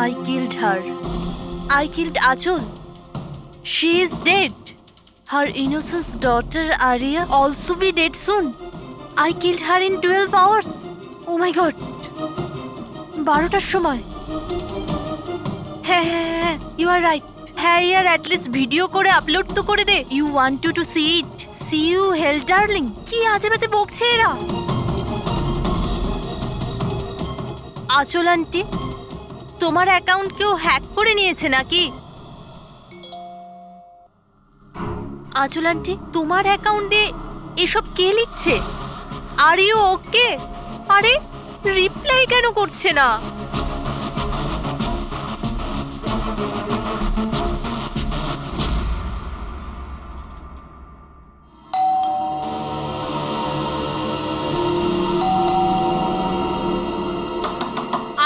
I killed her. I killed Achol. She is dead. Her innocent daughter Arya also be dead soon. I killed her in 12 hours. Oh my god. 12টার সময়। হ্যাঁ, you are right. হ্যাঁ ইয়ার at least video করে upload তো করে দে। You want to see it. See you hell darling. কি আজে বাজে বকছে এরা। আচল আন্টি, তোমার অ্যাকাউন্ট কেউ হ্যাক করে নিয়েছে নাকি? আচল আন্টি, তোমার অ্যাকাউন্টে এসব কে লিখছে? Are you okay? আরে রিপ্লাই কেন করছে না?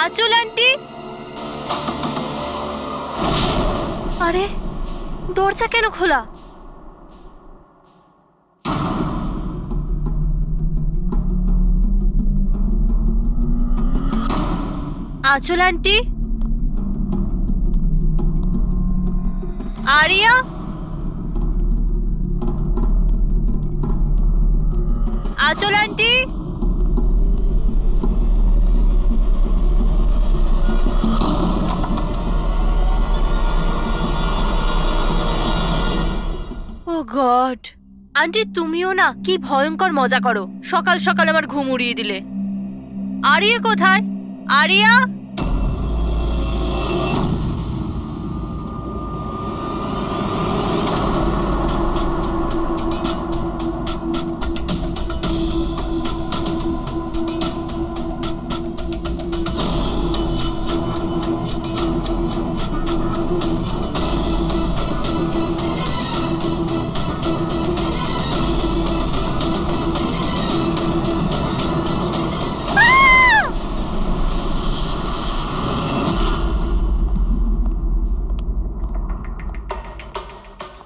আচল আন্টি, আরে দরজা কেন খোলা? আচল আন্টি, আরিয়া, আচল আন্টি, ও গড, আন্টি তুমিও না কি ভয়ঙ্কর মজা করো। সকাল সকাল আমার ঘুম উড়িয়ে দিলে। আরিয়া কোথায়? আরিয়া,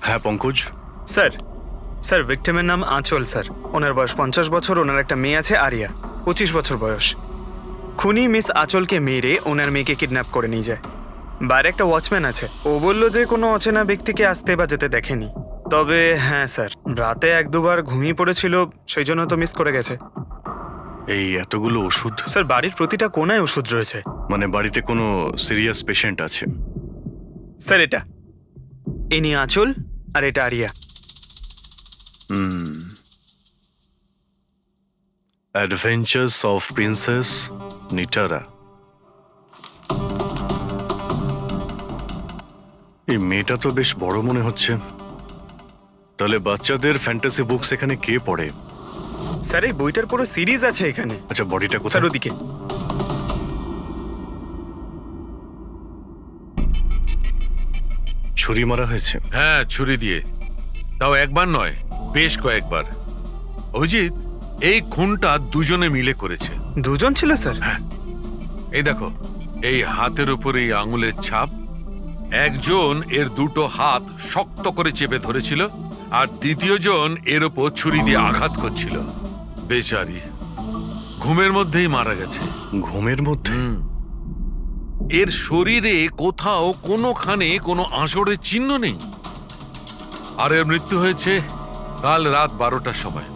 হ্যাঁ পঙ্কজ। স্যার ভিক্টিমের নাম আঁচল স্যার। ওনার বয়স 50 বছর। ওনার একটা মেয়ে আছে আরিয়া, 25 বছর বয়স। খুনি মিস আঁচলকে মেরে ওনার মেয়েকে কিডন্যাপ করে নিয়ে যায়। বাইরে একটা ওয়াচম্যান আছে, ও বলল যে কোনো অচেনা ব্যক্তিকে আসতে বা যেতে দেখেনি। তবে হ্যাঁ স্যার, রাতে 1-2বার ঘুমিয়ে পড়েছিল, সেই জন্য তো মিস করে গেছে। এই এতগুলো ওষুধ? স্যার বাড়ির প্রতিটা কোনায় ওষুধ রয়েছে। মানে বাড়িতে কোনো সিরিয়াস পেশেন্ট আছে? স্যার এটা ইনি আঁচল আর এটা Aria. Adventures of princess Nitara. এই মেয়েটা তো বেশ বড় মনে হচ্ছে। তাহলে বাচ্চাদের ফ্যান্টাসি বুকস এখানে কে পড়ে? স্যার এই বইটার পুরো সিরিজ আছে এখানে। আচ্ছা বডিটা কোথায়? স্যার ওদিকে। ছুরি মারা হয়েছে? হ্যাঁ, ছুরি দিয়ে। তাও একবার নয়, বেশ কয়েকবার। অভিজিৎ, এই খুনটা দুজনে মিলে করেছে। দুজন ছিল স্যার? হ্যাঁ, এই দেখো, এই হাতের উপর এই আঙুলের ছাপ। একজন এর দুটো হাত শক্ত করে চেপে ধরেছিল, আর দ্বিতীয় জন এর ওপর ছুরি দিয়ে আঘাত করছিল। বেচারি ঘুমের মধ্যেই মারা গেছে। ঘুমের মধ্যে? এর শরীরে কোথাও কোনোখানে কোনো আঁচড়ের চিহ্ন নেই। আর এর মৃত্যু হয়েছে কাল রাত 12টার সময়।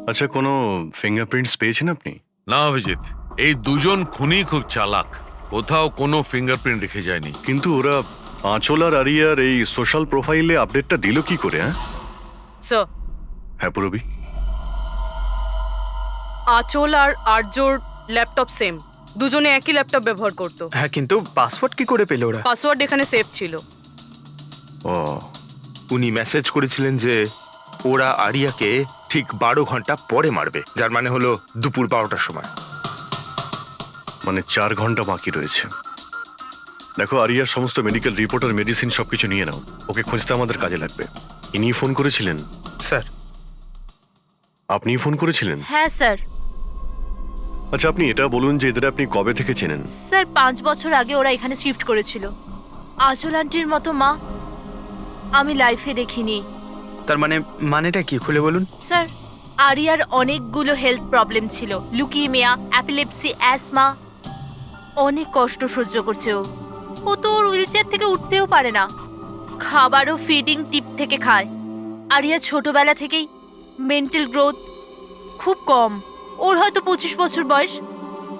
আচ্ছা কোনো ফিঙ্গারপ্রিন্টস পেয়েছেন আপনি? না অভিজিৎ, এই দুজন খুনি খুব চালাক, কোথাও কোনো ফিঙ্গারপ্রিন্ট রেখে যায়নি। কিন্তু ওরা আঁচল আর আরিয়ার এই সোশ্যাল প্রোফাইলে আপডেটটা দিল কি করে? স্যার, হ্যাঁ পুরবি। আঁচল আর আর্যর ল্যাপটপ সেম, দুজনে একই ল্যাপটপ ব্যবহার করতো। হ্যাঁ, কিন্তু পাসওয়ার্ড কি করে পেল ওরা? পাসওয়ার্ড এখানে সেভ ছিল। ও, উনি মেসেজ করেছিলেন যে ওরা আরিয়াকে ঠিক 12 ঘন্টা পরে মারবে, যার মানে হলো দুপুর 12টার সময়। মানে 4 ঘন্টা বাকি রয়েছে। দেখো আরিয়ার সমস্ত মেডিকেল রিপোর্ট আর মেডিসিন সবকিছু নিয়ে নাও, ওকে খুঁজতে আমাদের কাজে লাগবে। ইনি ফোন করেছিলেন? স্যার আপনি ফোন করেছিলেন? হ্যাঁ স্যার। আচ্ছা আপনি এটা বলুন যে এদের আপনি কবে থেকে চেনেন? স্যার 5 বছর আগে ওরা এখানে শিফট করেছিল। আঁচল আন্টির মতো মা আমি লাইফে দেখিনি। তার মানেটা কি খুলে বলুন। স্যার আরিয়ার অনেকগুলো হেলথ প্রবলেম ছিল, লুকিমিয়া, অ্যাপিলেপসি, অ্যাসমা। অনেক কষ্ট সহ্য করছে ও তো ওর হুইল চেয়ার থেকে উঠতেও পারে না, খাবারও ফিডিং টিপ থেকে খায়। আরিয়া ছোটবেলা থেকেই মেন্টাল গ্রোথ খুব কম, ওর হয়তো 25 বছর বয়স,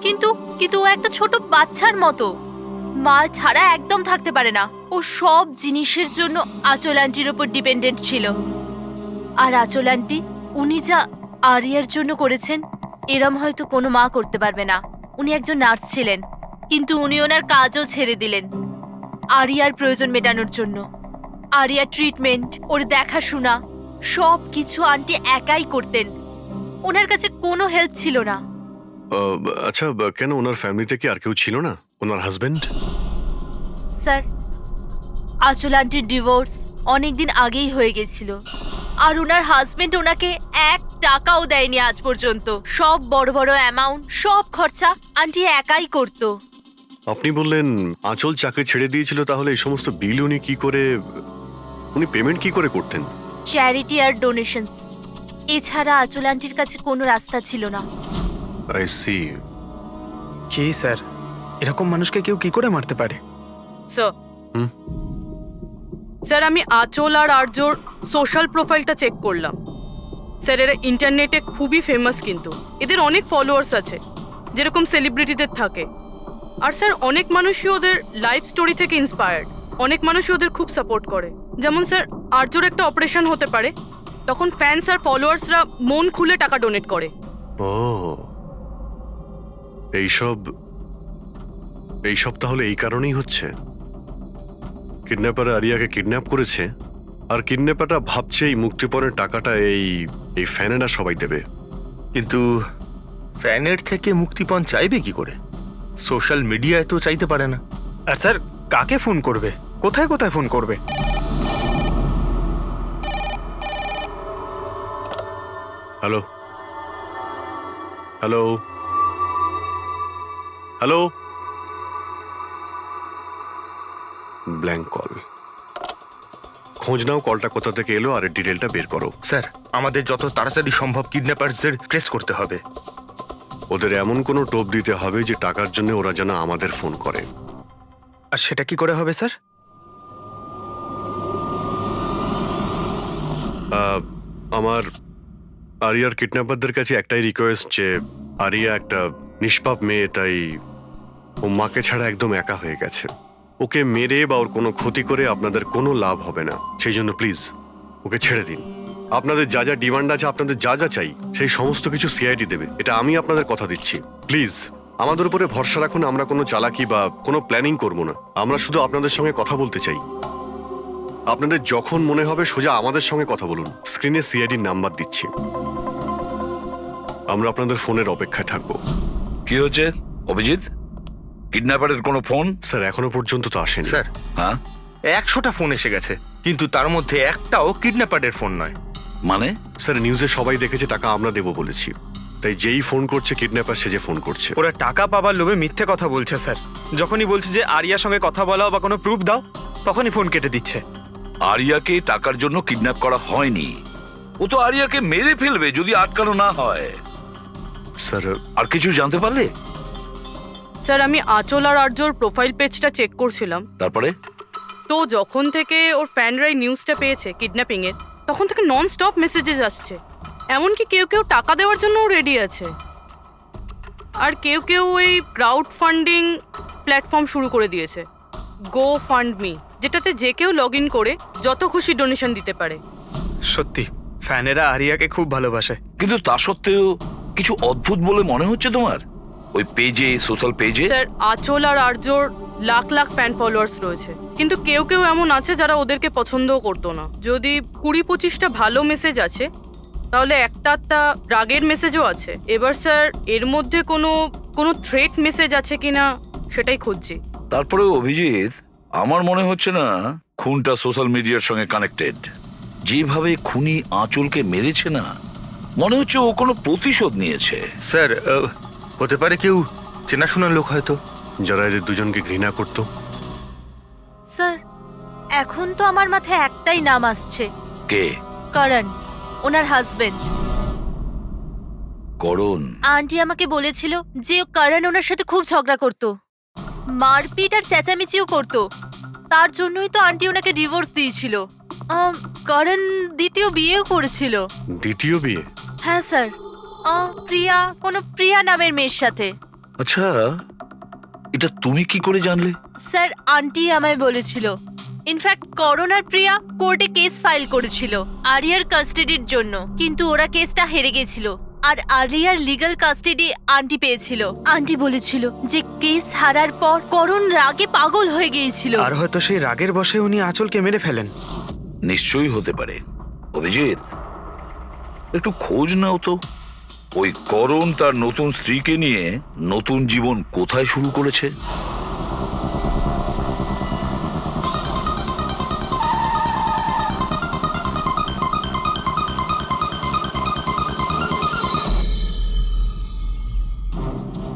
কিন্তু ও একটা ছোট বাচ্চার মতো, মা ছাড়া একদম থাকতে পারে না। ও সব জিনিসের জন্য আঁচল আন্টির ওপর ডিপেন্ডেন্ট ছিল। আর আঁচল আন্টি উনি যা আরিয়ার জন্য করেছেন এরম হয়তো কোনো মা করতে পারবে না। উনি একজন নার্স ছিলেন, কিন্তু উনি ওনার কাজও ছেড়ে দিলেন আরিয়ার প্রয়োজন মেটানোর জন্য। আরিয়ার ট্রিটমেন্ট, ওর দেখাশোনা সব কিছু আন্টি একাই করতেন, ওনার কাছে কোনো হেল্প ছিল না। আচ্ছা, কেন ওনার ফ্যামিলিতে কি আর কেউ ছিল না? ওনার হাজবেন্ড? স্যার, আঁচল আন্টির ডিভোর্স অনেকদিন আগেই হয়ে গেছিল, আর ওনার হাজবেন্ড ওনাকে 1 টাকাও দেয়নি আজ পর্যন্ত। সব বড় বড় অ্যামাউন্ট, সব খরচা আন্টি একাই করতো। আপনি বললেন আঁচল চাকরি ছেড়ে দিয়েছিল, তাহলে এই সমস্ত বিল উনি পেমেন্ট কি করে করতেন? চ্যারিটি আর ডোনেশনস, এছাড়া আঁচল আন্টির কাছে কোনো রাস্তা ছিল না। I C. কি স্যার, এরকম মানুষকে কেউ কি করে মারতে পারে? স্যার হুম? স্যার, আমি আঁচল আর আর্যর সোশ্যাল প্রোফাইলটা চেক করলাম। স্যার, এরা ইন্টারনেটে খুবই ফেমাস, কিন্তু এদের অনেক ফলোয়ার্স আছে যেরকম সেলিব্রিটিদের থাকে। আর স্যার, অনেক মানুষই ওদের লাইফ স্টোরি থেকে ইন্সপায়ার্ড, অনেক মানুষই ওদের খুব সাপোর্ট করে। যেমন স্যার, আর্যর একটা অপারেশন হতে পারে, তখন ফ্যান্স আর ফলোয়ার্সরা মন খুলে টাকা ডোনেট করে। ও, এইসব তাহলে এই কারণেই হচ্ছে। কিডন্যাপার আরিয়াকে কিডন্যাপ করেছে, আর কিডন্যাপারটা ভাবছে এই মুক্তিপণের টাকাটা এই ফ্যানেরা সবাই দেবে। কিন্তু ফ্যানের থেকে মুক্তিপণ চাইবে কি করে? সোশ্যাল মিডিয়ায় তো চাইতে পারে না। আর স্যার, কাকে ফোন করবে, কোথায় কোথায় ফোন করবে? Hello hello hello, blank call. খোঁজ নাও কলটা কোথা থেকে এলো আর এর ডিটেলটা বের করো। স্যার, আমাদের যত তাড়াতাড়ি সম্ভব কিডন্যাপারদের ট্রেস করতে হবে। ওদের এমন কোনো টোপ দিতে হবে যে টাকার জন্য ওরা যেন আমাদের ফোন করে। আর সেটা কি করে হবে স্যার? আমার আরিয়ার কিডন্যাপারদের কাছে একটাই রিকোয়েস্ট যে আরিয়া একটা নিষ্পাপ মেয়ে, তাই ও মাকে ছাড়া একদম একা হয়ে গেছে। ওকে মেরে বা ওর কোনো ক্ষতি করে আপনাদের কোনো লাভ হবে না, সেই জন্য প্লিজ ওকে ছেড়ে দিন। আপনাদের যা যা ডিমান্ড আছে, আপনাদের যা যা চাই, সেই সমস্ত কিছু সিআইডি দেবে, এটা আমি আপনাদের কথা দিচ্ছি। প্লিজ আমাদের উপরে ভরসা রাখুন, আমরা কোনো চালাকি বা কোনো প্ল্যানিং করব না, আমরা শুধু আপনাদের সঙ্গে কথা বলতে চাই। আপনাদের যখন মনে হবে সোজা আমাদের সঙ্গে কথা বলুন, স্ক্রিনে সিআইডির নাম্বার দিচ্ছি, আমরা আপনাদের ফোনের অপেক্ষায় থাকবো। কি হচ্ছে অভিজিৎ? কিডন্যাপারের কোনো ফোন? স্যার, এখনো পর্যন্ত তো আসেনি। স্যার, হ্যাঁ 100টা ফোন এসে গেছে, কিন্তু তার মধ্যে একটাও কিডন্যাপারের ফোন নয়। মানে? স্যার, নিউজে সবাই দেখেছে টাকা আমরা দেবো বলেছি, তাই যেই ফোন করছে কিডন্যাপার সেজে ফোন করছে। ওরা টাকা পাবার লোভে মিথ্যে কথা বলছে স্যার। যখনই বলছে যে আরিয়ার সঙ্গে কথা বলাও বা কোনো প্রুফ দাও, তখনই ফোন কেটে দিচ্ছে। আরিয়াকে টাকার জন্য কিডন্যাপ করা হয়নি, ও তো আরিয়াকে মেরে ফেলবে যদি আটকানো না হয়। স্যার, আর কিছু জানতে পারলে? স্যার, আমি আঁচল আর আর্যর প্রোফাইল পেজটা চেক করছিলাম, তারপরে? তো যখন থেকে ওর ফ্যানরাই নিউজটা পেয়েছে কিডন্যাপিং এর, তখন থেকে নন স্টপ মেসেজেস আসছে। এমনকি কেউ কেউ টাকা দেওয়ার জন্য রেডি আছে, আর কেউ কেউ ওই ক্রাউড ফান্ডিং প্ল্যাটফর্ম শুরু করে দিয়েছে, গো ফান্ড মি, যেটাতে যে কেউ লগ ইন করে যত খুশি ডোনেশন দিতে পারে। সত্যি ফ্যানেরা আরিয়াকে খুব ভালোবাসে। কিন্তু তা সত্ত্বেও কিছু অদ্ভুত বলে মনে হচ্ছে তোমার ওই পেজে, সোশ্যাল পেজে? স্যার, আঁচল আর আর্যর লাখ লাখ ফ্যান ফলোয়ার্স রয়েছে, কিন্তু কেউ কেউ এমন আছে যারা ওদেরকে পছন্দও করতো না। যদি 20-25টা ভালো মেসেজ আছে, তাহলে একটা রাগের মেসেজও আছে। এবার স্যার, এর মধ্যে কোনো থ্রেট মেসেজ আছে কিনা সেটাই খুঁজছি। তারপরে অভিজিৎ, আমার মনে হচ্ছে না খুনটা সোশ্যাল মিডিয়ার সঙ্গে কানেক্টেড। যেভাবে খুনি আঁচলকে মেরেছে না, মনে হচ্ছে ও কোনো প্রতিশোধ নিয়েছে। স্যার, হতে পারে কেউ চেনাশোনা লোক হয়তো, যারা এদের দুজনকে ঘৃণা করতো। স্যার, এখন তো আমার মাথায় একটাই নাম আসছে, কে? করণ, ওনার হাজবেন্ড। করণ? আন্টি আমাকে বলেছিল যে করণ ওনার সাথে খুব ঝগড়া করতো, মারপিট আর চেঁচামেচিও করতো। তার জন্যই তো আন্টি ওনাকে ডিভোর্স দিয়েছিল। করণ দ্বিতীয় বিয়েও করেছিল। দ্বিতীয় বিয়ে? হ্যাঁ স্যার, প্রিয়া নামের মেয়ের সাথে। আচ্ছা, এটা তুমি কি করে জানলে? স্যার, আন্টি আমায় বলেছিল। ইনফ্যাক্ট করণ আর প্রিয়া কোর্টে কেস ফাইল করেছিল আরিয়ার কাস্টাডির জন্য, কিন্তু ওরা কেসটা হেরে গেছিল আর আরিয়ার লিগ্যাল কাস্টাডি আন্টি পেয়েছিল। আন্টি বলেছিল যে কেস হারার পর করণ রাগে পাগল হয়ে গিয়েছিল। আর হয়তো সেই রাগের বশে উনি আঁচলকে মেরে ফেলেন। নিশ্চয়ই হতে পারে। অভিজিৎ, একটু খোঁজ নাও তো, ওই করণ তার নতুন স্ত্রীকে নিয়ে নতুন জীবন কোথায় শুরু করেছে।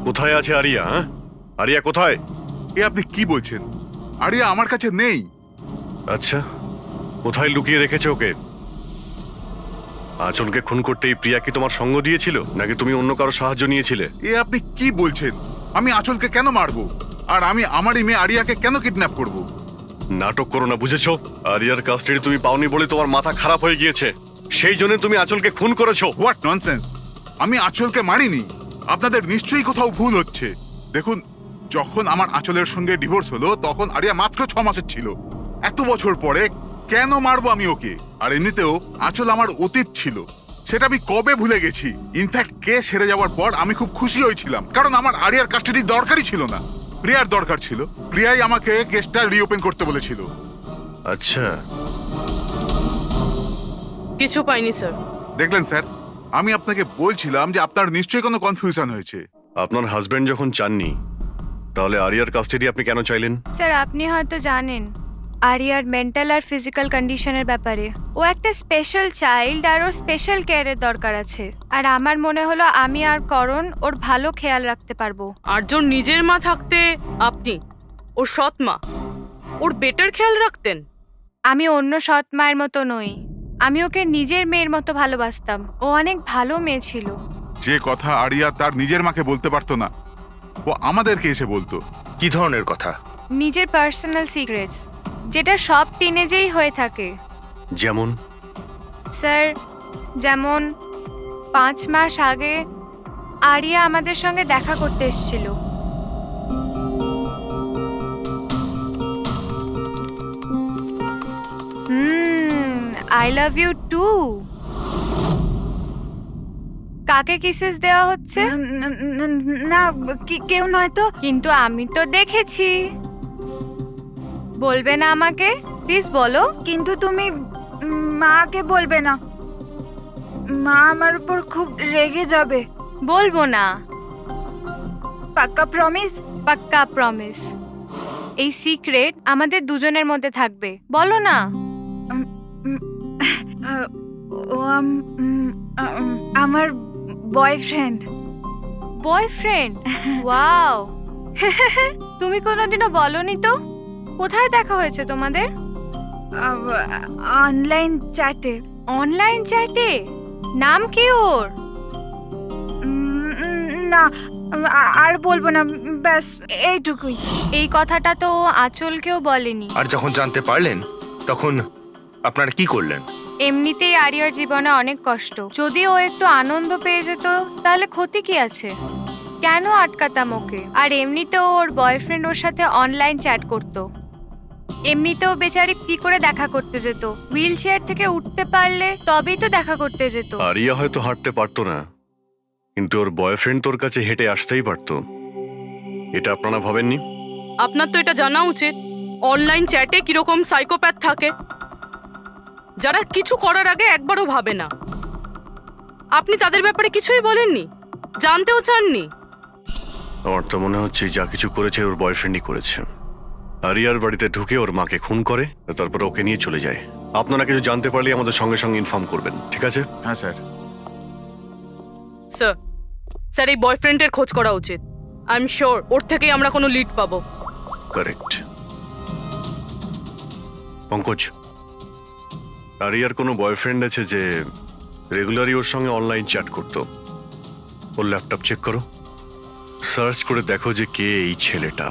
কোথায় আছে আরিয়া? হ্যাঁ, আরিয়া কোথায়? এ আপনি কি বলছেন? আরিয়া আমার কাছে নেই। আচ্ছা, কোথায় লুকিয়ে রেখেছে ওকে? আঁচলকে খুন করতেই প্রিয়া কি তোমার সঙ্গ দিয়েছিল, নাকি তুমি অন্য কারো সাহায্য নিয়েছিলে? এ আপনি কি বলছেন? আমি আঁচলকে কেন মারবো? আর আমি আমারই মেয়ে আরিয়াকে কেন কিডন্যাপ করব? নাটক করো না, বুঝেছো? আরিয়ার কাস্টাডি তুমি পাওনি বলে তোমার মাথা খারাপ হয়ে গিয়েছে, সেই জন্য তুমি আঁচলকে খুন করেছো। What nonsense! আমি আঁচলকে মারিনি। আপনাদের নিশ্চয়ই কোথাও ভুল হচ্ছে। দেখুন, যখন আমার আঁচলের সঙ্গে ডিভোর্স হলো তখন আরিয়া মাত্র 6 মাসের ছিল। এত বছর পরে কেন মারবো আমি ওকে? আর এমনিতেও আঁচল আমার অতীত ছিল, সেটা আমি কবে ভুলে গেছি। ইনফ্যাক্ট কেস হেরে যাওয়ার পর আমি খুব খুশি হয়েছিলাম, কারণ আমার আরিয়ার কাস্টাডির দরকারই ছিল না, প্রিয়ার দরকার ছিল। প্রিয়াই আমাকে কেসটা রিওপেন করতে বলেছিল। আচ্ছা, কিছু পাইনি স্যার। দেখলেন স্যার, আমি আপনাকে বলছিলাম যে আপনার নিশ্চয়ই কোনো কনফিউশন হয়েছে। আপনার হাজবেন্ড যখন চাননি, তাহলে আরিয়ার কাস্টাডি আপনি কেন চাইলেন? স্যার, আপনি হয়তো জানেন আরিয়ার মেন্টাল আর ফিজিক্যাল কন্ডিশনের ব্যাপারে। ও একটা স্পেশাল চাইল্ড আর ওর স্পেশাল কেয়ারের দরকার আছে। আর আমার মনে হলো আমি আর করণ ওর ভালো খেয়াল রাখতে পারবো। আর্যর নিজের মা থাকতে আপনি ওর সৎ মা, ওর বেটার খেয়াল রাখতেন। আমি অন্য সৎ মায়ের মতো নই, আমি ওকে নিজের মেয়ের মতো ভালোবাসতাম। ও অনেক ভালো মেয়ে ছিল। যে কথা আরিয়া তার নিজের মাকে বলতে পারতো না, ও আমাদেরকে এসে বলতো। কি ধরনের কথা? নিজের পার্সোনাল সিক্রেটস, যেটা সব টিনেজেই হয়ে থাকে। যেমন? স্যার, যেমন 5 মাস আগে আরিয়া আমাদের সঙ্গে দেখা করতে এসেছিল। I love you too. কাকে কিসেস দেওয়া হচ্ছে? না, কেউ নয় তো। কিন্তু আমি তো দেখেছি। বলবে না আমাকে? প্লিজ বলো। কিন্তু তুমি মাকে বলবে না, মা আমার উপর খুব রেগে যাবে। বলবো না। পাক্কা প্রমিস? পাক্কা প্রমিস। এই সিক্রেট আমাদের দুজনের মধ্যে থাকবে। বলো না। ও আমার বয়ফ্রেন্ড। বয়ফ্রেন্ড? ওয়াও। তুমি কোনোদিনও বলনি তো। কোথায় দেখা হয়েছে তোমাদের? অনলাইন চ্যাটে। অনলাইন চ্যাটে? নাম কি ওর? না, আর বলবো না, ব্যাস এইটুকুই। এই কথাটা তো ও আঁচলকেও বলেনি। আর যখন জানতে পারলেন তখন আপনারা কি করলেন? এমনিতেই আরিয়ার জীবনে অনেক কষ্ট। যদি ও একটু আনন্দ পেয়ে যেত তাহলে ক্ষতি কি আছে? কেন আটকাতাম ওকে? আর এমনিতেও ওর বয়ফ্রেন্ড ওর সাথে অনলাইন চ্যাট করত। এমনিতেও বেচারি কি করে দেখা করতে যেত? হুইল চেয়ার থেকে উঠতে পারলে তবেই তো দেখা করতে যেত। আরিয়া হয়তো হাঁটতে পারতো না, কিন্তু ওর বয়ফ্রেন্ড তোর কাছে হেঁটে আসতেই পারতো। এটা আপনারা ভাবেননি? আপনার তো এটা জানা উচিত অনলাইন চ্যাটে কিরকম সাইকোপ্যাথ থাকে, যারা কিছু করার আগে একবারও ভাবে না। আপনি তাদের ব্যাপারে কিছুই বলেননি, জানতেও চাননি। আমার তো মনে হচ্ছে যা কিছু করেছে ওর বয়ফ্রেন্ডই করেছে। আরিয়ার বাড়িতে ঢুকে ওর মাকে খুন করে, তারপর ওকে নিয়ে চলে যায়। আপনারা কিছু জানতে পারলে আমাদের সঙ্গে সঙ্গে ইনফর্ম করবেন, ঠিক আছে? হ্যাঁ স্যার। স্যার, স্যার এই বয়ফ্রেন্ডের খোঁজ করা উচিত। আই এম শিওর ওর থেকেই আমরা কোনো লিড পাবো। কারেক্ট। পঙ্কজ, আরিয়ার কোনো বয়ফ্রেন্ড আছে যে রেগুলারই ওর সঙ্গে অনলাইন চ্যাট করতো? ওর ল্যাপটপ চেক করো, সার্চ করে দেখো যে কে এই ছেলেটা।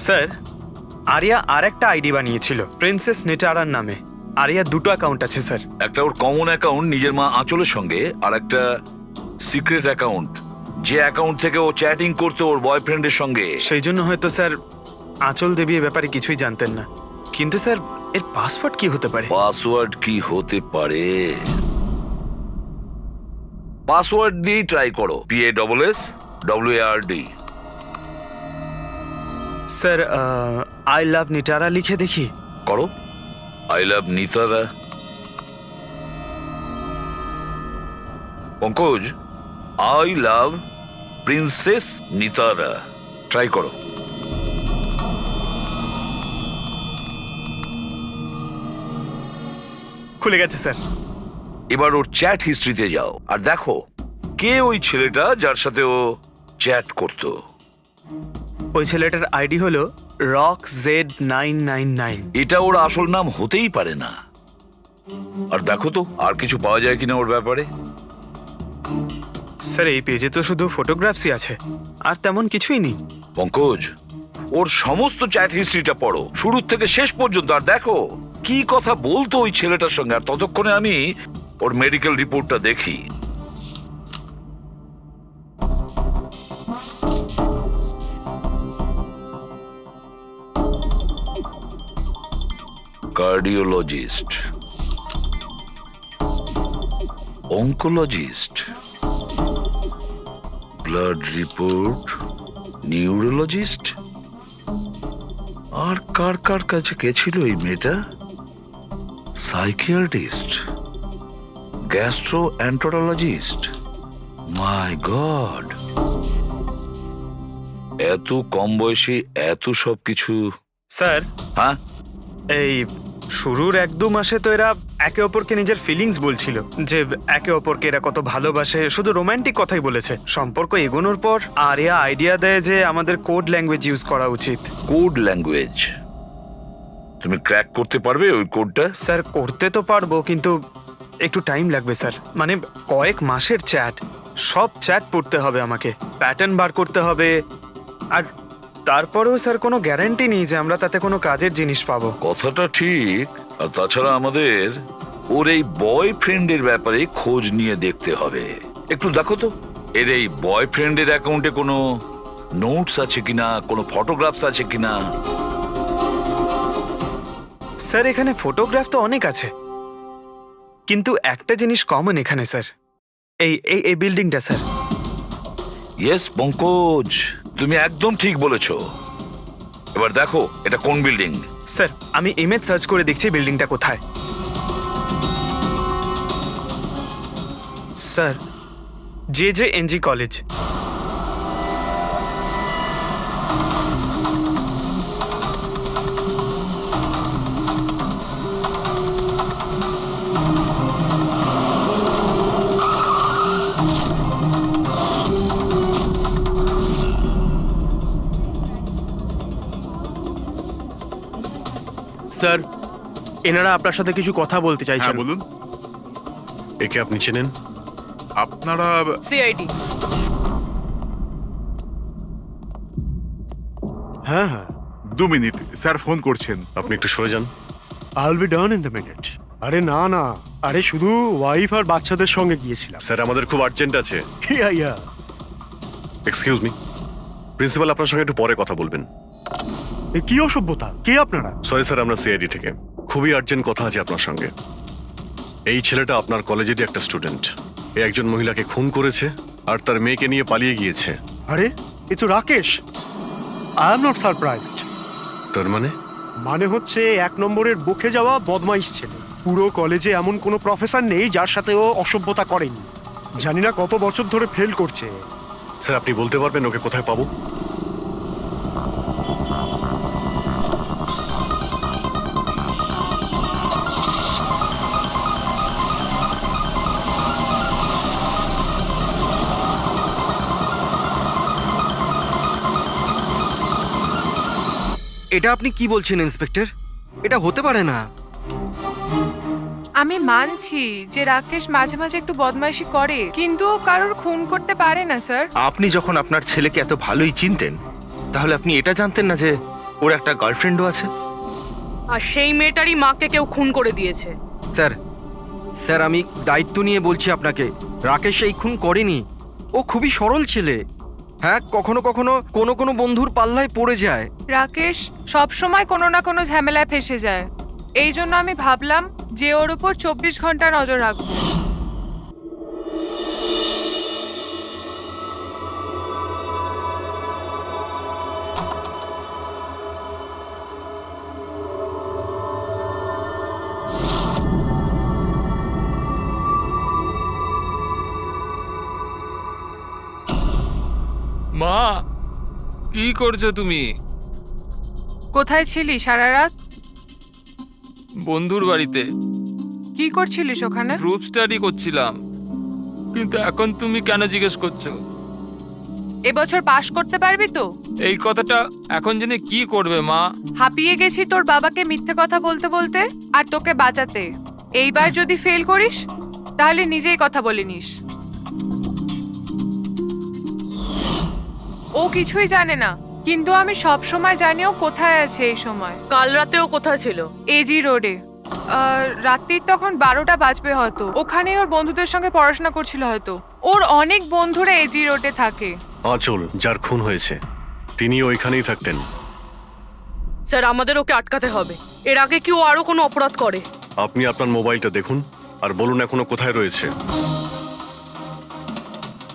স্যার আরিয়া আর একটা আইডি বানিয়েছিল প্রিন্সেস নেটারার নামে। আরিয়া দুটো অ্যাকাউন্ট আছে স্যার। একটা ওর কমন অ্যাকাউন্ট নিজের মা আঁচলের সঙ্গে, আর একটা সিক্রেট অ্যাকাউন্ট, যে অ্যাকাউন্ট থেকে ও চ্যাটিং করতো ওর বয়ফ্রেন্ডের সঙ্গে। সেই জন্য হয়তো স্যার আঁচল দেবী এ ব্যাপারে কিছুই জানতেন না। কিন্তু স্যার এর পাসওয়ার্ড কি হতে পারে? পাসওয়ার্ড কি হতে পারে? পাসওয়ার্ড দিয়েই ট্রাই করো, PASSWARD। Sir I love Nitara লিখে দেখি। করো, I love Nitara. Pankaj, I love princess Nitara, try করো। খুলে গেছে স্যার। এবার ওর চ্যাট হিস্ট্রিতে যাও আর দেখো কে ওই ছেলেটা যার সাথে ও চ্যাট করতো। ওই ছেলেটার আইডি হলো RockZ999। এটা ওর আসল নাম হতেই পারে না। আর দেখো তো আর কিছু পাওয়া যায় কিনা ওর ব্যাপারে। স্যার এই পেজে তো শুধু ফটোগ্রাফসই আছে, আর তেমন কিছুই নেই। পঙ্কজ, ওর সমস্ত চ্যাট হিস্ট্রিটা পড়ো শুরু থেকে শেষ পর্যন্ত, আর দেখো কি কথা বলতো ওই ছেলেটার সঙ্গে। আর ততক্ষণে আমি ওর মেডিকেল রিপোর্টটা দেখি। Cardiologist, oncologist, blood report, neurologist. আর কার কার কাছে গেছিল এই মেয়েটা? Psychiatrist, gastroenterologist. মাই গড, এত কম বয়সে এত সব কিছু। স্যার হ্যাঁ, এই শুরুর 1-2 মাসে তো এরা একে অপরকে নিজের ফিলিংস বলছিল, যে একে অপরকে এরা কত ভালোবাসে, শুধু রোমান্টিক কথাই বলেছে। সম্পর্ক এগোনোর পর আরিয়া আইডিয়া দেয় যে আমাদের কোড ল্যাঙ্গুয়েজ ইউজ করা উচিত। Code language? তুমি ক্র্যাক করতে পারবে ওই কোডটা? স্যার করতে তো পারবো, কিন্তু একটু টাইম লাগবে স্যার। মানে কয়েক মাসের চ্যাট, সব চ্যাট পড়তে হবে আমাকে, প্যাটার্ন বার করতে হবে। আর তারপরেও স্যার কোনো গ্যারান্টি নেই যে আমরা তাতে কোনো কাজের জিনিস পাবো। কথাটা ঠিক। আর তাছাড়া আমাদের ওর এই বয়ফ্রেন্ডের ব্যাপারে খোঁজ নিয়ে দেখতে হবে। একটু দেখো তো এর এই বয়ফ্রেন্ডের অ্যাকাউন্টে কোনো নোটস আছে কিনা, কোনো ফটোগ্রাফস আছে কিনা। স্যার এখানে ফটোগ্রাফ তো অনেক আছে, কিন্তু একটা জিনিস কমন এখানে স্যার, এই এই এই বিল্ডিংটা স্যার। ইয়েস পঙ্কজ, তুমি একদম ঠিক বলেছো। এবার দেখো এটা কোন বিল্ডিং। স্যার আমি ইমেজ সার্চ করে দেখছি বিল্ডিংটা কোথায়। Sir JJNG college. স্যার এনারা আপনার সাথে কিছু কথা বলতে হ্যাঁ চাইছেন। বলুন। একে আপনি চেনেন? আপনারা সিআইডি। হ্যাঁ হ্যাঁ, 2 মিনিট, স্যার ফোন করছেন। আপনি একটু সরে যান। আইল be done in the minute. আরে না না, আরে শুধু ওয়াইফ আর বাচ্চাদের সঙ্গে গিয়েছিলাম। স্যার আমাদের খুব আর্জেন্ট আছে। ইয়া ইয়া। এক্সকিউজ মি, প্রিন্সিপাল আপনার সঙ্গে একটু পরে কথা বলবেন। এ কি অসভ্যতা? কে আপনারা? সরি স্যার, আমরা সিআইডি থেকে। খুবই আর্জেন্ট কথা আছে আপনার সঙ্গে। এই ছেলেটা আপনার কলেজেরই একটা স্টুডেন্ট। এ একজন মহিলাকে খুন করেছে আর তার মেয়েকে নিয়ে পালিয়ে গিয়েছে। আরে এ তো Rakesh. I am not surprised. তার মানে? মানে হচ্ছে 1 নম্বরের বকে যাওয়া বদমাইশ ছেলে। পুরো কলেজে এমন কোনো প্রফেসর নেই যার সাথে ও অসভ্যতা করেনি। জানি না কত বছর ধরে ফেল করছে। স্যার আপনি বলতে পারবেন ওকে কোথায় পাবো? এটা আপনি কি বলছেন ইন্সপেক্টর? এটা হতে পারে না। আমি মানছি যে রাকেশ মাঝে মাঝে একটু বদমাইশি করে, কিন্তু ও কারোর খুন করতে পারে না স্যার। আপনি যখন আপনার ছেলেকে এত ভালোই চিনতেন, তাহলে আপনি এটা জানতেন না যে ওর একটা গার্লফ্রেন্ডও আছে। আর সেই মেয়েটারই মাকে কেউ খুন করে দিয়েছে। স্যার স্যার আমি দায়িত্ব নিয়ে বলছি আপনাকে, রাকেশ এই খুন করেনি। ও খুবই সরল ছেলে। হ্যাঁ, কখনো কখনো কোনো কোনো বন্ধুর পাল্লায় পড়ে যায়। রাকেশ সব সময় কোনো না কোনো ঝামেলায় ফেসে যায়, এই জন্য আমি ভাবলাম যে ওর উপর 24 ঘন্টা নজর রাখবো। মা, কি করছো তুমি? কোথায় ছিলি সারা রাত? বন্ধুর বাড়িতে কি করছিলিস ওখানে? গ্রুপ স্টাডি করছিলাম। কিন্তু এখন তুমি কেন জিজ্ঞেস করছো? এবছর পাশ করতে পারবি তো? এই কথাটা এখন জেনে কি করবে মা? হাঁপিয়ে গেছি তোর বাবাকে মিথ্যে কথা বলতে বলতে আর তোকে বাঁচাতে। এইবার যদি ফেল করিস তাহলে নিজেই কথা বলে নিস। ও কিছুই জানে না, কিন্তু আমি সব সময় জানি ও কোথায় আছে এই সময়। কাল রাতেও কোথায় ছিল? এজি রোডে। রাত্রির তখন 12টা বাজবে হয়তো। ওখানেই ওর বন্ধুদের সঙ্গে পড়াশোনা করছিল হয়তো। ওর অনেক বন্ধুরা এজি রোডে থাকে। আঁচল যার খুন হয়েছে তিনি ওইখানেই থাকতেন। স্যার আমাদের ওকে আটকাতে হবে। এর আগে কি ও আরো কোনো অপরাধ করে? আপনি আপনার মোবাইলটা দেখুন আর বলুন এখনো কোথায় রয়েছে।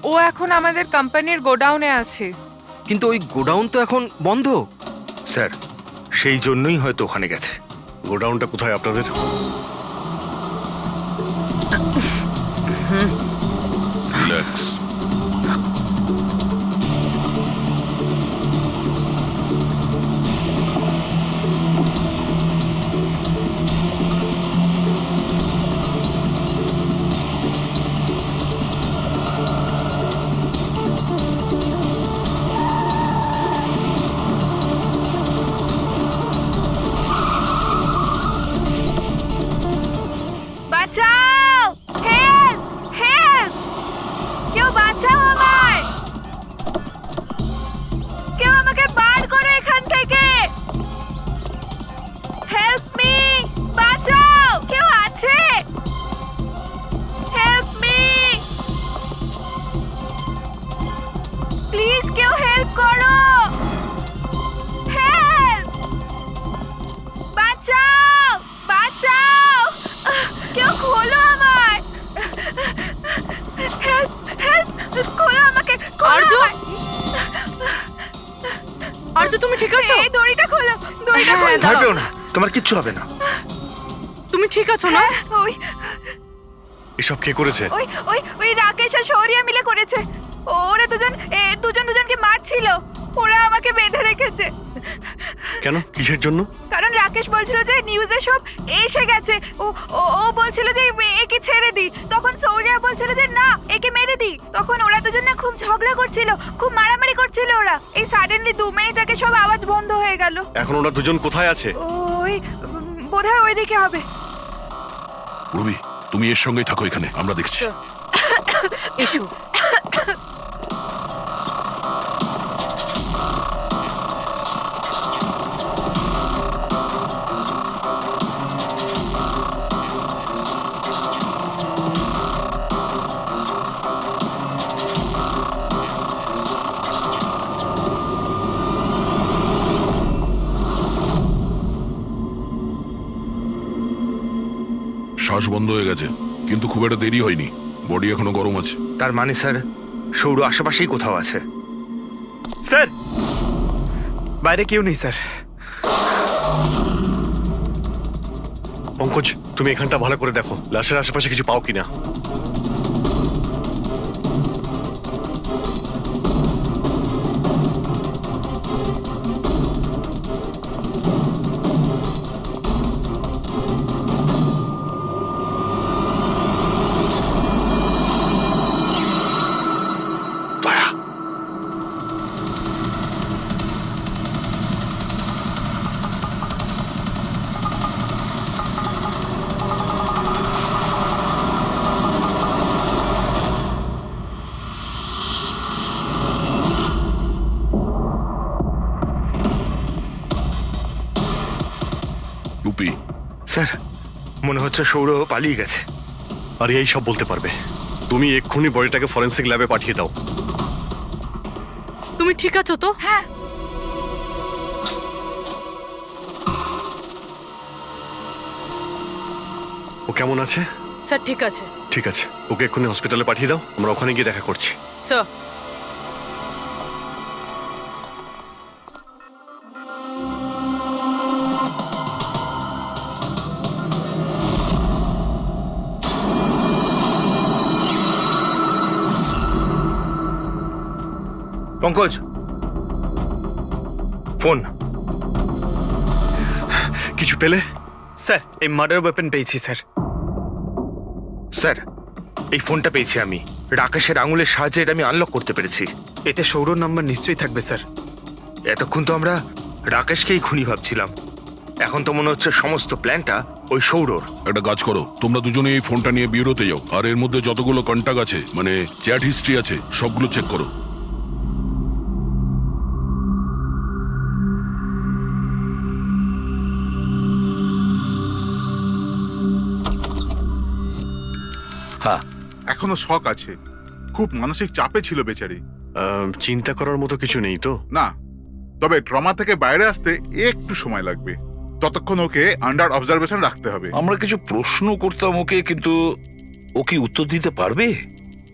ও এখন আমাদের কোম্পানির গোডাউনে আছে। কিন্তু ওই গোডাউন তো এখন বন্ধ। স্যার সেই জন্যই হয়তো ওখানে গেছে। গোডাউনটা কোথায় আপনাদের? রিল্যাক্স। বাঁচাও! হেল্প! হেল্প! কেউ বাঁচাও আমায়! কেউ আমাকে বার করো এখান থেকে! Help me! বাঁচাও! কেউ আছে? Help me! প্লিজ কেউ হেল্প করো! হেল্প! বাঁচাও! বাঁচাও! কেউ খোলো আমায়! হেল্প! হেল্প! খোলো আমাকে! আর্য! আর্য তুমি ঠিক আছো? এই দড়িটা খোলো! দড়িটা হ্যাঁ, খোলো! ভয় পেও না, তোমার কিচ্ছু হবে না। তুমি ঠিক আছো না? ওই এসব কে করেছে? ওই ওই ওই রাকেশ আর শৌরিয়া মিলে করেছে। ওরা দুজনকে মারছিল। ওরা আমাকে বেঁধে রেখেছে। কেন? কিসের জন্য? কারণ রাকেশ বলছিল যে নিউজে সব এসে গেছে। ও ও ও বলছিল যে একে ছেড়ে দি। তখন সৌরিয়া বলছিল যে না, একে মেরে দি। তখন ওরা দুজন না খুব ঝগড়া করছিল, খুব মারামারি করছিল ওরা। এই সাডেনলি 2 মিনিট আগে সব আওয়াজ বন্ধ হয়ে গেল। এখন ওরা দুজন কোথায় আছে? ওই বোধহয় ওইদিকে হবে। পূর্বী, তুমি এর সঙ্গেই থাকো এখানে, আমরা দেখছি। এসো। শ্বাস বন্ধ হয়ে গেছে, কিন্তু খুব একটা দেরি হয়নি। বডি এখনো গরম আছে। তার মানে স্যার সৌর আশেপাশেই কোথাও আছে। স্যার বাইরে কেউ নেই স্যার। পঙ্কজ, তুমি এখানটা ভালো করে দেখো, লাশের আশেপাশে কিছু পাও কিনা। মনে হচ্ছে সৌর পালিয়ে গেছে। আরিয়া এই সব বলতে পারবে। তুমি এক্ষুনি বডিটাকে ফরেন্সিক ল্যাবে পাঠিয়ে দাও। তুমি ঠিক আছো তো? হ্যাঁ, ও কেমন আছে? স্যার ঠিক আছে। ঠিক আছে, ওকে এক্ষুনি হসপিটালে পাঠিয়ে দাও, আমরা ওখানে গিয়ে দেখা করছি। Sir Pankaj, phone. কিছু পেলে? স্যার এই মার্ডার ওয়েপন পেয়েছি স্যার। স্যার, এই ফোনটা পেয়েছি আমি। রাকেশের আঙুলের সাহায্যে এটা আমি আনলক করতে পেরেছি। এতে সৌরভ নাম্বার নিশ্চয়ই থাকবে স্যার। এতক্ষণ তো আমরা রাকেশকেই খুনি ভাবছিলাম, এখন তো মনে হচ্ছে সমস্ত প্ল্যানটা ওই সৌরর। একটা কাজ করো, তোমরা দুজনে এই ফোনটা নিয়ে বিউরোতে যাও, আর এর মধ্যে যতগুলো কন্টাক্ট আছে, মানে চ্যাট হিস্ট্রি আছে, সবগুলো চেক করো। হ্যাঁ, এখনো শক আছে, খুব মানসিক চাপে ছিল বেচারি। চিন্তা করার মতো কিছু নেই তো? না, তবে ট্রমা থেকে বাইরে আসতে একটু সময় লাগবে। ততক্ষণ ওকে আন্ডার অবজারভেশন রাখতে হবে। আমরা কিছু প্রশ্ন করতাম ওকে, কিন্তু ও কি উত্তর দিতে পারবে?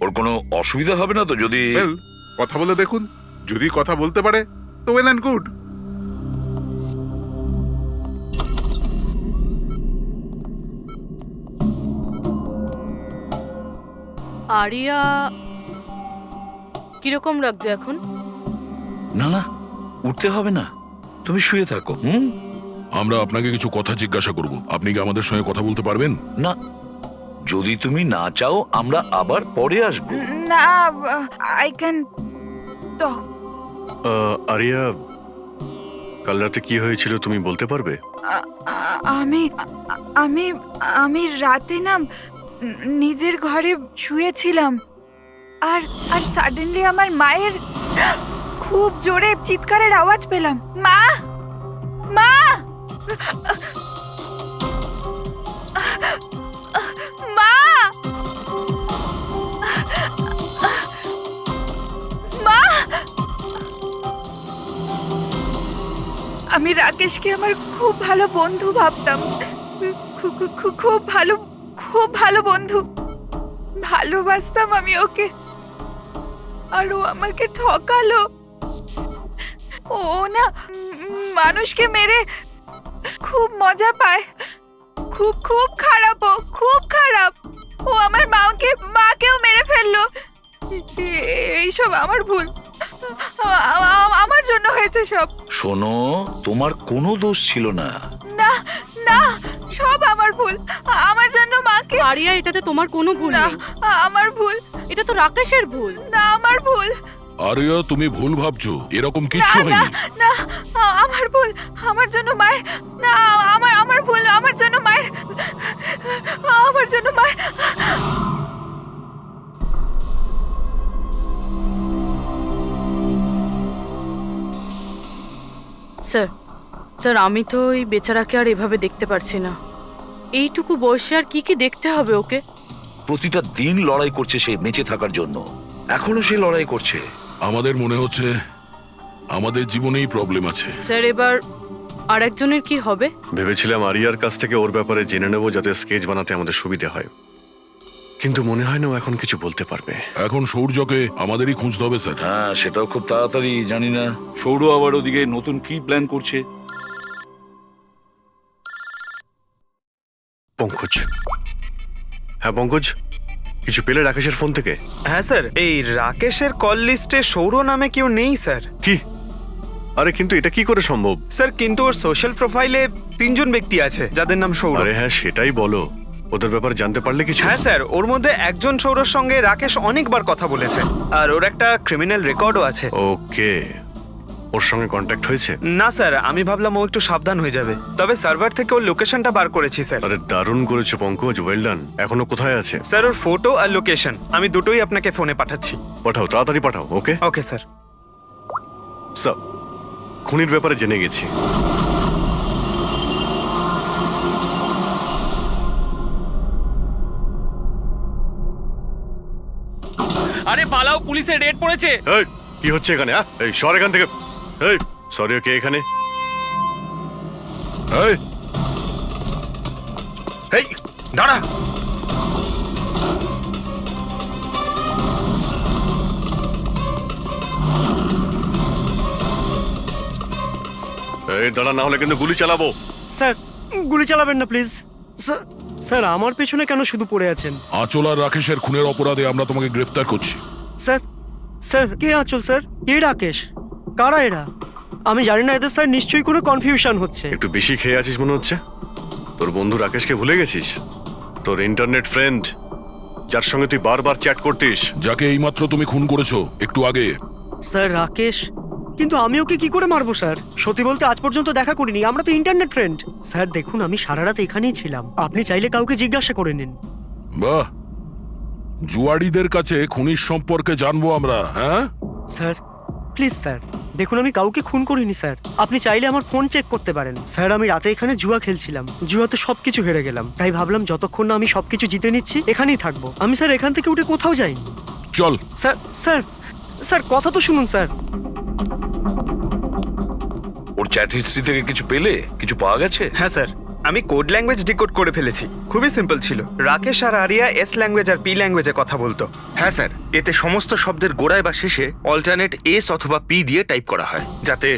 ওর কোনো অসুবিধা হবে না তো যদি? Well, কথা বলে দেখুন, যদি কথা বলতে পারে তো ওয়েল অ্যান্ড গুড। আরিয়া কিরকম লাগছে এখন? না না, উঠতে হবে না, তুমি শুয়ে থাকো। হুম, আমরা আপনাকে কিছু কথা জিজ্ঞাসা করব, আপনি কি আমাদের সঙ্গে কথা বলতে পারবেন? না, যদি তুমি না চাও আমরা আবার পরে আসবো। না, আই ক্যান টক। আরিয়া, কাল রাতে কি হয়েছিল তুমি বলতে পারবে? আমি আমি আমি রাতে না নিজের ঘরে শুয়েছিলাম, আর আর সাডেনলি আমার মায়ের খুব জোরে চিৎকারের আওয়াজ পেলাম। মা, মা, মা, মা। আমি রাকেশকে আমার খুব ভালো বন্ধু ভাবতাম, খুব ভালো বন্ধু ভালোবাসতাম আমি ওকে, আর ও আমাকে ঠকালো। ও না মানুষকে মেরে খুব মজা পায়, খুব খুব খারাপ, ও খুব খারাপ। ও আমার মাকেও মেরে ফেললো। এইসব আমার ভুল, আমার জন্য হয়েছে সব। শোনো, তোমার কোনো দোষ ছিল না। না না, সব আমার ভুল, আমার জন্য মাকে। আরিয়া, এটাতে তোমার কোনো ভুল না, নেই। আমার ভুল। এটা তো রাকেশের ভুল। না, আমার ভুল। আরিয়া, তুমি ভুল ভাবছো, এরকম কিচ্ছু না, হয়নি। না, আমার ভুল, আমার জন্য মায়ের। না, আমার ভুল, আমার জন্য মায়ের, আমার জন্য মায়ের। স্যার স্যার আমি তো এই বেচারাকে আর এভাবে দেখতে পারছি না। এইটুকু বয়সে আর কি কি দেখতে হবে ওকে? প্রতিটা দিন লড়াই করছে সে বেঁচে থাকার জন্য, এখনো সে লড়াই করছে। আমাদের মনে হচ্ছে আমাদের জীবনেই প্রবলেম আছে। স্যার এবার আরেকজনের কি হবে? ভেবেছিলাম আরিয়ার কাছ থেকে ওর ব্যাপারে জেনে নেবো, যাতে স্কেচ বানাতে আমাদের সুবিধা হয়, কিন্তু মনে হয় না ও এখন কিছু বলতে পারবে। এখন সৌর্যকে আমাদেরই খুঁজতে হবে স্যার। হ্যাঁ, সেটাও খুব তাড়াতাড়ি। জানি না সৌর আবার ওদিকে নতুন কি প্ল্যান করছে। পঙ্কজ, হ্যাঁ পঙ্কজ, কিছু পেলে রাকেশের ফোন থেকে? হ্যাঁ স্যার, এই রাকেশের কল লিস্টে সৌর নামে কেউ নেই স্যার। কি? আরে কিন্তু এটা কি করে সম্ভব? স্যার কিন্তু ওর সোশ্যাল প্রোফাইলে 3 জন ব্যক্তি আছে যাদের নাম সৌর। আরে হ্যাঁ, সেটাই বলো, ওদের ব্যাপারে জানতে পারলে কিছু? হ্যাঁ স্যার, ওর মধ্যে একজন সৌরর সঙ্গে রাকেশ অনেকবার কথা বলেছে, আর ওর একটা ক্রিমিনাল রেকর্ডও আছে। ওকে, ওর সঙ্গে কন্ট্যাক্ট হয়েছে? না স্যার, আমি ভাবলাম ও একটু সাবধান হয়ে যাবে, তবে সার্ভার থেকে ওর লোকেশনটা বার করেছি স্যার। আরে দারুণ করেছো পঙ্কজ, ওয়েল ডান। এখনো কোথায় আছে? স্যার ওর ফটো আর লোকেশন আমি দুটোই আপনাকে ফোনে পাঠাচ্ছি। পাঠাও, তাড়াতাড়ি পাঠাও। ওকে ওকে স্যার। স্যার, খুনির ব্যাপারে জেনে গেছি। আরে পালাও, পুলিশের রেড পড়েছে। এই কি হচ্ছে এখানে? এই সর এখান থেকে। এই সরি, কে এখানে? এই এই দাঁড়া, এই দাঁড়া, না হলে কিন্তু গুলি চালাবো। স্যার গুলি চালাবেন না প্লিজ। স্যার আমার পেছনে কেন শুধু পড়ে আছেন? আঁচল আর রাকেশের খুনের অপরাধে আমরা তোমাকে গ্রেফতার করছি। স্যার স্যার কে আঁচল স্যার? কে রাকেশ? কারা এরা? আমি জানি না এদের স্যার, নিশ্চয়ই কোনো কনফিউশন হচ্ছে। একটু বেশি খেয়ে আছিস মনে হচ্ছে। তোর বন্ধু রাকেশকে ভুলে গেছিস? তোর ইন্টারনেট ফ্রেন্ড, যার সঙ্গে তুই বারবার চ্যাট করতিস। যাকে এইমাত্র তুমি খুন করেছো একটু আগে। স্যার রাকেশ? কিন্তু আমি ওকে কি করে মারবো স্যার? সত্যি বলতে আজ পর্যন্ত দেখা করিনি, আমরা তো ইন্টারনেট ফ্রেন্ড। স্যার দেখুন, আমি সারা রাত এখানেই ছিলাম, আপনি চাইলে কাউকে জিজ্ঞাসা করে নিন। বাহ, জুয়াড়িদের কাছে খুনির সম্পর্কে জানবো আমরা। হ্যাঁ স্যার প্লিজ স্যার, দেখুন আমি কাউকে খুন করিনি স্যার, আপনি চাইলে আমার ফোন চেক করতে পারেন। স্যার আমি রাতে এখানে জুয়া খেলছিলাম, জুয়াতে সবকিছু হেরে গেলাম, তাই ভাবলাম যতক্ষণ না আমি সবকিছু জিতে নিচ্ছি এখানেই থাকবো। আমি স্যার এখান থেকে উঠে কোথাও যাইনি। চল। স্যার স্যার স্যার কথা তো শুনুন স্যার। ওর চ্যাট হিস্ট্রি থেকে কিছু পেলে? কিছু পাওয়া গেছে? হ্যাঁ স্যার, আমি কোড ল্যাঙ্গুয়েজ ডিকোড করে ফেলেছি। খুবই সিম্পল ছিল। রাকেশ আর আরিয়া এস ল্যাঙ্গুয়েজ আর পি ল্যাঙ্গুয়েজে কথা বলতো। হ্যাঁ স্যার, এতে সমস্ত শব্দের গোড়ায় বা শেষে অল্টারনেট এস অথবা পি দিয়ে টাইপ করা হয়, যাতে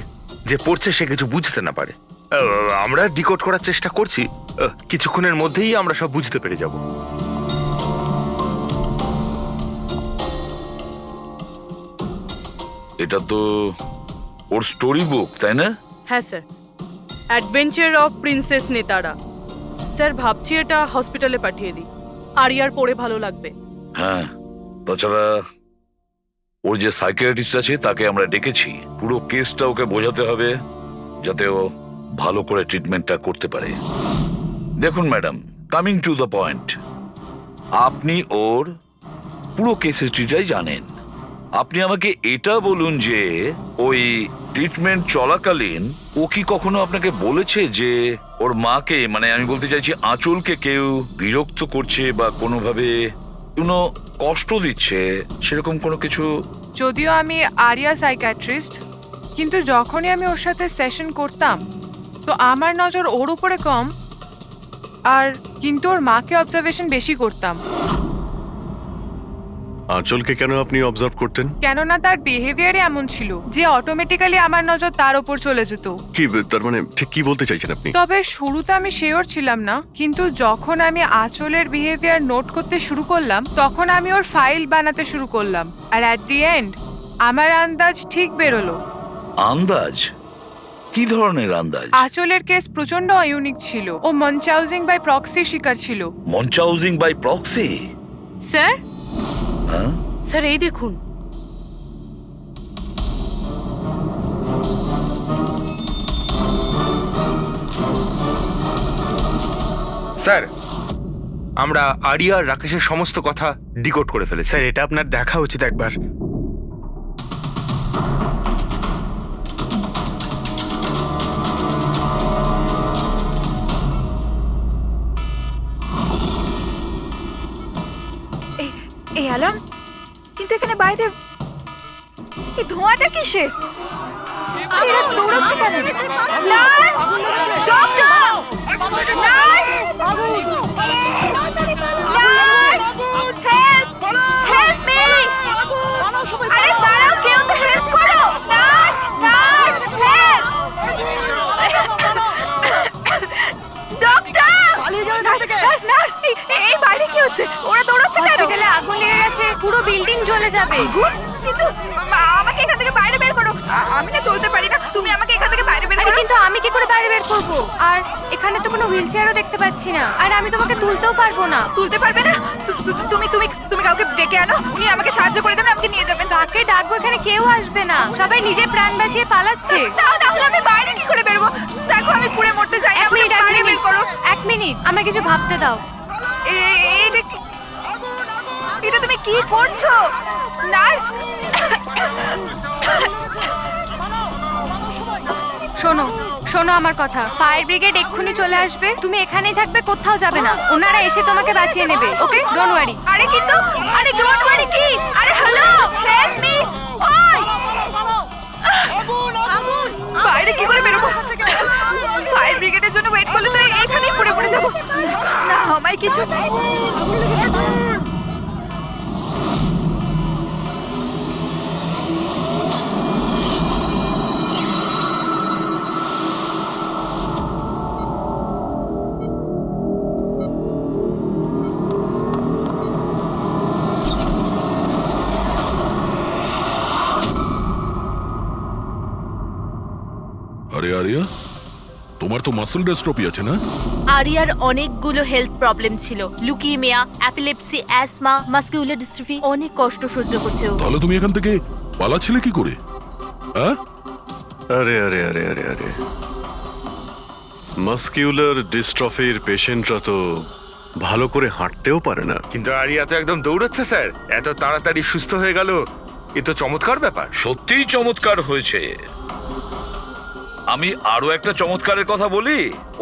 যে পড়ছে সে কিছু বুঝতে না পারে। আমরা ডিকোড করার চেষ্টা করছি, কিছুক্ষণের মধ্যেই আমরা সব বুঝতে পেরে যাব। এটা তো ওর স্টোরি বুক, তাই না? হ্যাঁ স্যার, অ্যাডভেঞ্চার অফ প্রিন্সেস নেতারা। স্যার ভাবছি এটা হসপিটালে পাঠিয়ে দিই, আরিয়ার পড়ে ভালো লাগবে। হ্যাঁ, তাছাড়া ওর যে সাইকিয়াট্রিস্ট আছে তাকে আমরা ডেকেছি। পুরো কেসটা ওকে বোঝাতে হবে, যাতে ও ভালো করে ট্রিটমেন্টটা করতে পারে। দেখুন madam, coming to the point, আপনি ওর পুরো কেস হিস্ট্রিটাই জানেন। আপনি আমাকে এটা বলুন যে ওই ট্রিটমেন্ট চলাকালীন ও কি কখনো আপনাকে বলেছে যে ওর মাকে, মানে আমি বলতে চাইছি আঁচলকে, কেউ বিরক্ত করছে বা কোনোভাবে কোনো কষ্ট দিচ্ছে, সেরকম কোনো কিছু? যদিও আমি আরিয়া সাইকিয়াট্রিস্ট, কিন্তু যখনই আমি ওর সাথে সেশন করতাম তো আমার নজর ওর উপরে কম, আর কিন্তু ওর মাকে অবজারভেশন বেশি করতাম। আঁচলকে কেন আপনি অবজার্ভ করতেন? কেননা তার বিহেভিয়ারে এমন ছিল যে অটোমেটিক্যালি আমার নজর তার উপর চলে যেত। কি তার মানে ঠিক কি বলতে চাইছেন আপনি? তবে শুরুতে আমি শিওর ছিলাম না, কিন্তু যখন আমি আঁচলের বিহেভিয়ার নোট করতে শুরু করলাম তখন আমি ওর ফাইল বানাতে শুরু করলাম, আর অ্যাট দি এন্ড আমার আন্দাজ ঠিক বেরোলো। আন্দাজ? কি ধরনের আন্দাজ? আঁচলের কেস প্রচন্ড ইউনিক ছিল, ও মনচাউজিং বাই প্রক্সি শিকার ছিল। মনচাউজিং বাই প্রক্সি? স্যার হ্যাঁ স্যার এই দেখুন। স্যার আমরা আরিয়া আর রাকেশের সমস্ত কথা ডিকোড করে ফেলেছি। স্যার এটা আপনার দেখা উচিত একবার। এই অ্যালার্ম, কিন্তু এখানে বাইরে এই ধোঁয়াটা কিসের? এরা দৌড়াচ্ছে কেন? Nurse! Doctor! Nurse! Nurse! Help! Help me! আরে দাঁড়াও, কেউ তো হেল্প করো! Nurse! Nurse! Help! Doctor! Nurse! Nurse! এই বাইরে কি হচ্ছে? ওরা দৌড়াচ্ছে কেন? হসপিটালে আগুন লেগে গেছে, পুরো বিল্ডিং জ্বলে যাবে। কিন্তু আমাকে এখান থেকে বাইরে বের করো। আমি না চলতে পারি না, তুমি আমাকে এখান থেকে বাইরে বের আরে করো। কিন্তু আমি কি করে বাইরে বের করব? আর এখানে তো কোনো হুইল চেয়ারও দেখতে পাচ্ছি না, আর আমি তোমাকে তুলতেও পারবো না। তুলতে পারবে না? তুমি তুমি তুমি কাউকে ডেকে আনো, উনি আমাকে সাহায্য করে দেন, আমাকে নিয়ে যাবেন। কাকে ডাকবো? এখানে কেউ আসবে না, সবাই নিজের প্রাণ বাঁচিয়ে পালাচ্ছে। তাহলে আমি বাইরে কি করে বেরোবো? দেখো আমি পুড়ে মরতে চাই না, এক মিনিট, বাইরে বের করো। এক মিনিট, আমাকে কিছু ভাবতে দাও। এটা তুমি কি করছো নার্স? শোনো শোনো আমার কথা, ফায়ার ব্রিগেড এক্ষুনি চলে আসবে, তুমি এখানেই থাকবে, কোথাও যাবে না, ওনারা এসে তোমাকে বাঁচিয়ে নেবে, ওকে? Don't worry. আরে কিন্তু আরে ডোন্ট ওয়ারি কি? আরে হ্যালো, হেল্প মি। ওই আগুন! বাইরে কি করে বেরোবো? ফায়ার ব্রিগেডের জন্য ওয়েট করলে তো এখানেই পড়ে যাবো। না আমায় কিছু আরে আরিয়া, তোমার তো মাসল ডেস্ট্রপি আছে না? আরিয়ার অনেকগুলো হেলথ প্রবলেম ছিল, লুকিমিয়া, অ্যাপিলেপসি, অ্যাসমা, মাসকিউলার ডিস্ট্রফি, অনেক কষ্ট সহ্য করছে ও। তাহলে তুমি এখান থেকে পালাচ্ছিলে কি করে? হ্যাঁ, আরে আরে আরে আরে আরে মাসকিউলার ডিস্ট্রফির পেশেন্টরা তো ভালো করে হাঁটতেও পারে না। কিন্তু আরিয়া তো একদম দৌড়চ্ছে স্যার, এত তাড়াতাড়ি সুস্থ হয়ে গেল, এ তো চমৎকার ব্যাপার। সত্যিই চমৎকার হয়েছে। আমি আরো একটা চমৎকারের কথা বলি,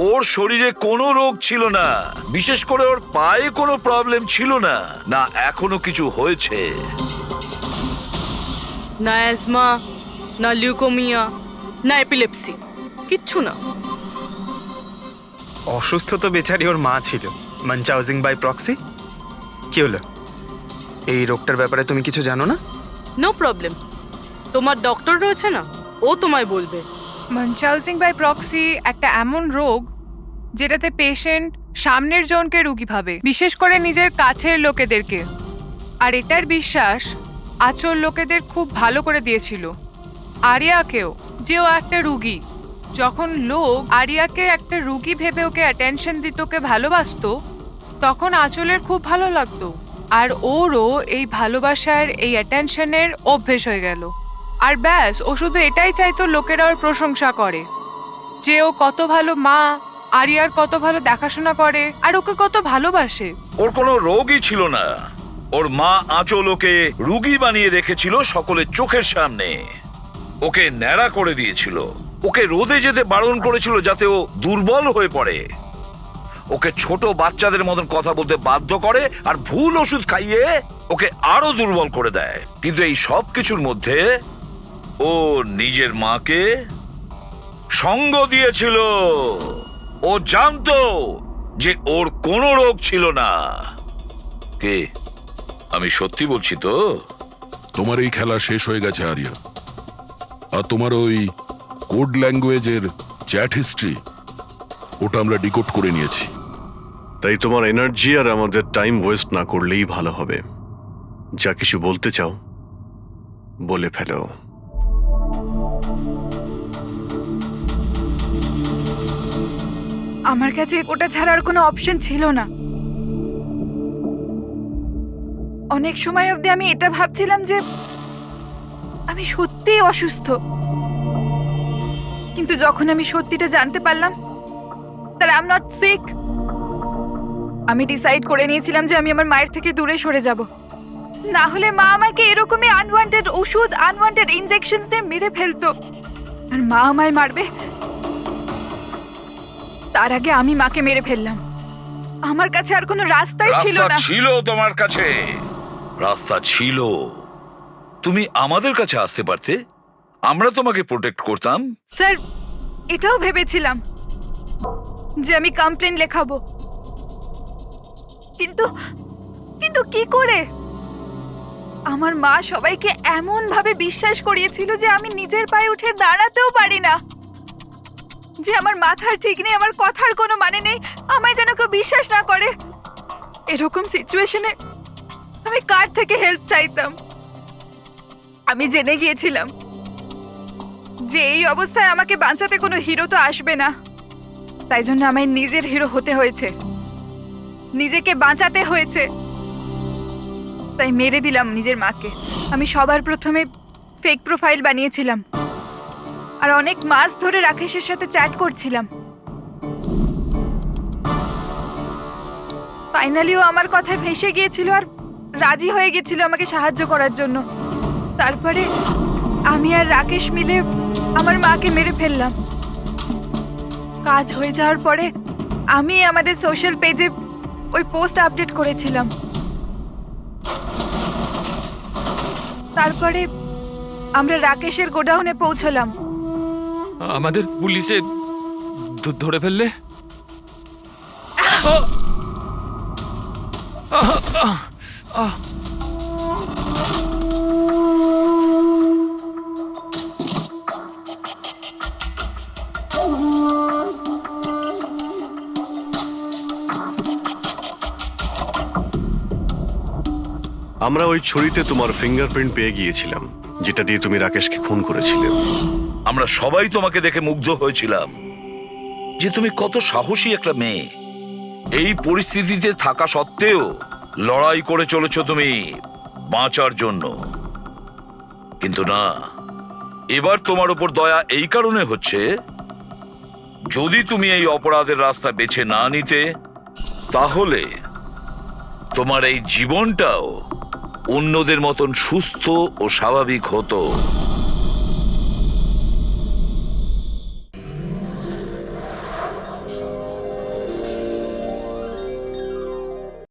ওর শরীরে কোনো রোগ ছিল না, বিশেষ করে ওর পায়ে কোনো প্রবলেম ছিল না, না এখনো কিছু হয়েছে। না অ্যাজমা, না লিউকোমিয়া, না এপিলেপসি, কিচ্ছু না। অসুস্থ তো বেচারি ওর মা ছিল, মানচাউজিং বাই প্রক্সি। কি হলো? এই রোগটার ব্যাপারে তুমি কিছু জানো না? নো প্রবলেম, তোমার ডক্টর রয়েছে না, ও তোমায় বলবে। মানচাউজিং বাই প্রক্সি একটা এমন রোগ যেটাতে পেশেন্ট সামনের জনকে রোগী ভাবে, বিশেষ করে নিজের কাছের লোকেদেরকে। আর এটার বিশ্বাস আচল লোকেদের খুব ভালো করে দিয়েছিল আরিয়াকেও, যে ও একটা রুগী। যখন লোক আরিয়াকে একটা রুগী ভেবে ওকে অ্যাটেনশন দিত, ওকে ভালোবাসতো, তখন আচলের খুব ভালো লাগতো। আর ওরও এই ভালোবাসার, এই অ্যাটেনশনের অভ্যেস হয়ে গেল। আর ব্যাস, ও শুধু এটাই চাইতো লোকেরা ওর প্রশংসা করে, যে ও কত ভালো মা, আরিয়ার কত ভালো দেখাশোনা করে, আর ওকে কত ভালোবাসে। ওর কোনো রোগই ছিল না, ওর মা আঁচল ওকে রুগী বানিয়ে রেখেছিল সকলের চোখের সামনে। ওকে ন্যাড়া করে দিয়েছিল, ওকে রোদে যেতে বারণ করেছিল যাতে ও দুর্বল হয়ে পড়ে, ওকে ছোট বাচ্চাদের মতন কথা বলতে বাধ্য করে, আর ভুল ওষুধ খাইয়ে ওকে আরো দুর্বল করে দেয়। কিন্তু এই সব কিছুর মধ্যে ও নিজের মাকে সঙ্গ দিয়েছিল। ও জানতো যে ওর কোনো রোগ ছিল না। কে? আমি সত্যি বলছি তো। তোমার এই খেলা শেষ হয়ে গেছে আরিয়া। আর তোমার ওই কোড ল্যাঙ্গুয়েজের চ্যাট হিস্ট্রি, ওটা আমরা ডিকোড করে নিয়েছি। তাই তোমার এনার্জি আর আমাদের টাইম ওয়েস্ট না করলেই ভালো হবে। যা কিছু বলতে চাও বলে ফেলো। আমার কাছে ওটা ছাড়ার কোনো অপশন ছিল না। অনেক সময় অবধি আমি এটা ভাবছিলাম যে আমি সত্যিই অসুস্থ, কিন্তু যখন আমি সত্যিটা জানতে পারলাম that I'm not sick, আমি ডিসাইড করে নিয়েছিলাম যে আমি আমার মায়ের থেকে দূরে সরে যাব। না হলে মা আমাকে এরকমই আনওয়ান্টেড ওষুধ, আনওয়ান্টেড ইনজেকশনস দিয়ে মেরে ফেলতো। আর মা আমায় মারবে, তার আগে আমি মাকে মেরে ফেললাম। আমার কাছে আর কোনো রাস্তাই ছিল রাস্তা না। ছিল তোমার কাছে, রাস্তা ছিল। তুমি আমাদের কাছে আসতে পারতে, আমরা তোমাকে প্রোটেক্ট করতাম। স্যার, এটাও ভেবেছিলাম যে আমি কমপ্লেন লেখাবো, কিন্তু কিন্তু কি করে? আমার মা সবাইকে এমন ভাবে বিশ্বাস করিয়েছিল যে আমি নিজের পায়ে উঠে দাঁড়াতেও পারি না, যে আমার মাথার ঠিক নেই, আমার কথার কোনো মানে নেই, আমায় যেন কেউ বিশ্বাস না করে। এরকম সিচুয়েশনে আমি কার থেকে হেল্প চাইতাম? আমি জেনে গিয়েছিলাম যে এই অবস্থায় আমাকে বাঁচাতে কোনো হিরো তো আসবে না, তাই জন্য আমায় নিজের হিরো হতে হয়েছে, নিজেকে বাঁচাতে হয়েছে। তাই মেরে দিলাম নিজের মাকে। আমি সবার প্রথমে ফেক প্রোফাইল বানিয়েছিলাম, আর অনেক মাস ধরে রাকেশের সাথে চ্যাট করছিলাম। ফাইনালি ও আমার কথায় ফেঁসে গিয়েছিল আর রাজি হয়ে গেছিল আমাকে সাহায্য করার জন্য। তারপরে আমি আর রাকেশ মিলে আমার মাকে মেরে ফেললাম। কাজ হয়ে যাওয়ার পরে আমি আমাদের সোশ্যাল পেজে ওই পোস্ট আপডেট করেছিলাম। তারপরে আমরা রাকেশের গোডাউনে পৌঁছলাম। আমাদের পুলিশে ধরে ফেললে? আমরা ওই ছুরিতে তোমার ফিঙ্গারপ্রিন্ট পেয়ে গিয়েছিলাম, যেটা দিয়ে তুমি রাকেশকে খুন করেছিলে। আমরা সবাই তোমাকে দেখে মুগ্ধ হয়েছিলাম যে তুমি কত সাহসী একটা মেয়ে। এই পরিস্থিতিতে থাকা সত্ত্বেও লড়াই করে চলেছ তুমি বাঁচার জন্য। কিন্তু না, এবার তোমার উপর দয়া এই কারণে হচ্ছে, যদি তুমি এই অপরাধের রাস্তা বেছে না নিতে, তাহলে তোমার এই জীবনটাও অন্যদের মতন সুস্থ ও স্বাভাবিক হতো।